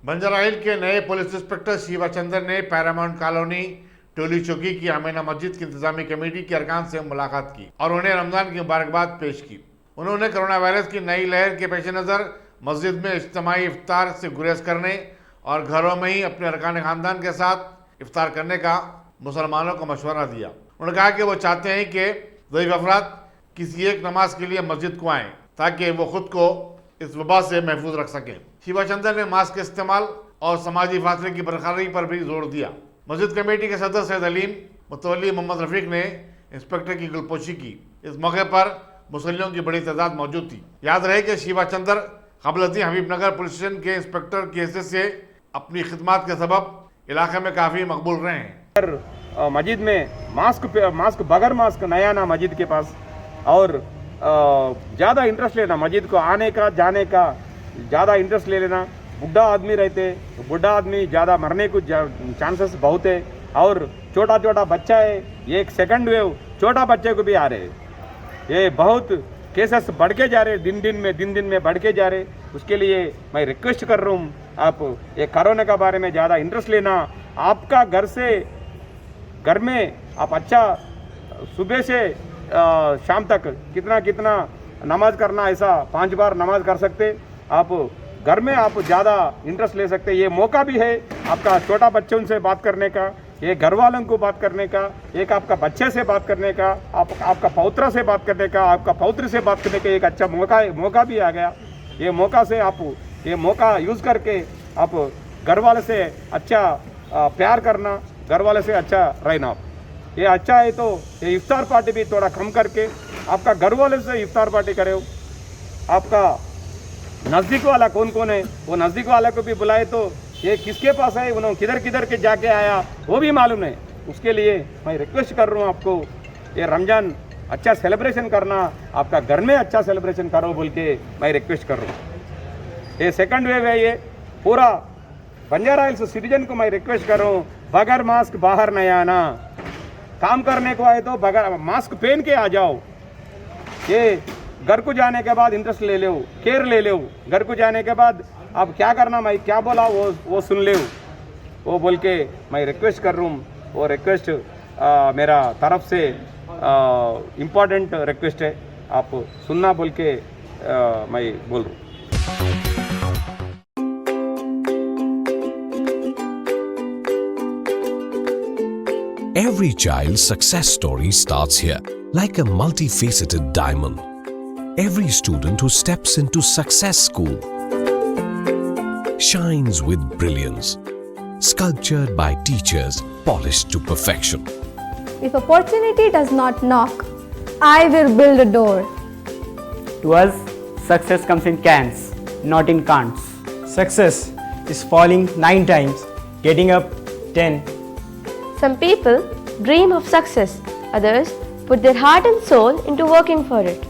बंजारा हिल के नए police inspector Shiva चंद्र ने पैरामाउंट कॉलोनी टोली चौकी की आमीना मस्जिद की इंतजामी कमेटी के अरकान से मुलाकात की और उन्हें रमजान की मुबारकबाद पेश की। उन्होंने कोरोना वायरस की नई लहर के पेश नज़र मस्जिद में इज्तिमाई इफ्तार से गुरेज करने और घरों में ही अपने अरकान खानदान के साथ इफ्तार करने का मुसलमानों को मशवरा दिया। उन्होंने कहा कि वो चाहते हैं कि ज़ईफ़ अफराद किसी एक नमाज के लिए मस्जिद को आएँ ताकि वो खुद को इस वबा से महफूज रख सकें। शिवा चंद्र ने मास्क के इस्तेमाल और समाजी फासले की बरकरारी पर भी जोर दिया। मस्जिद कमेटी के सदस्य सैयद अलीम मुतवल्ली मोहम्मद रफीक ने इंस्पेक्टर की गुलपोशी की। इस मौके पर मुसल्लियों की बड़ी तादाद मौजूद थी। याद रहे कि शिवा चंद्र क़ब्ल हबीबनगर पुलिस स्टेशन के इंस्पेक्टर की हैसियत से अपनी खिदमत के सबब इलाके में काफ़ी मकबूल रहे हैं। मस्जिद में मास्क बगैर मास्क नया ना मस्जिद के पास और ज़्यादा इंटरेस्ट लेना मस्जिद को आने का जाने का ज़्यादा इंटरेस्ट ले लेना। बुढ़ा आदमी रहते तो बुढ़ा आदमी ज़्यादा मरने को चांसेस बहुत है और छोटा छोटा बच्चा है। ये एक सेकंड वेव छोटा बच्चे को भी आ रहे हैं। ये बहुत केसेस बढ़ के जा रहे दिन दिन में बढ़ के जा रहे। उसके लिए मैं रिक्वेस्ट कर रहा हूँ आप ये कोरोना के बारे में ज़्यादा इंटरेस्ट लेना। आपका घर में आप अच्छा सुबह से शाम तक कितना नमाज करना, ऐसा 5 बार नमाज कर सकते। आप घर में आप ज़्यादा इंटरेस्ट ले सकते। ये मौका भी है आपका छोटा बच्चों से बात करने का, ये घर वालों को बात करने का, एक आपका बच्चे से बात करने का, आपका पौत्र से बात करने का, आपका पौत्री से बात करने का एक अच्छा मौका भी आ गया। ये मौका से आप ये मौका यूज़ करके आप घर वाले से अच्छा प्यार करना, घर वाले से अच्छा रहना। ये अच्छा है तो ये इफ्तार पार्टी भी थोड़ा कम करके आपका घर वाले से इफ्तार पार्टी करे। आपका नज़दीक वाला कौन है वो नज़दीक वाला को भी बुलाए तो ये किसके पास है, उन्होंने किधर के जाके आया वो भी मालूम है। उसके लिए मैं रिक्वेस्ट कर रहा हूँ आपको ये रमज़ान अच्छा सेलिब्रेशन करना, आपका घर में अच्छा सेलिब्रेशन करो बोल के मैं रिक्वेस्ट कर रहा हूँ। ये सेकंड वेव है, ये पूरा बंजारा हिल्स सिटीजन को मैं रिक्वेस्ट कर रहा हूँ बगैर मास्क बाहर नहीं आना। काम करने को आए तो बगैर मास्क पहन के आ जाओ। ये घर को जाने के बाद इंटरेस्ट ले लो, केयर ले लो। घर को जाने के बाद अब क्या करना, मैं क्या बोला वो सुन ले वो बोल के मैं रिक्वेस्ट कर रहा हूँ। वो रिक्वेस्ट मेरा तरफ से इम्पोर्टेंट रिक्वेस्ट है, आप सुनना बोल के मैं बोल रहा हूँ। Every child's success story starts here, like a multifaceted diamond. Every student who steps into Success School shines with brilliance, sculptured by teachers polished to perfection. If opportunity does not knock, I will build a door. To us, success comes in cans, not in can'ts. Success is falling 9 times, getting up 10. Some people dream of success, others put their heart and soul into working for it.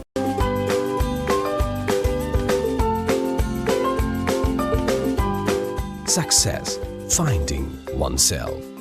Success, finding oneself.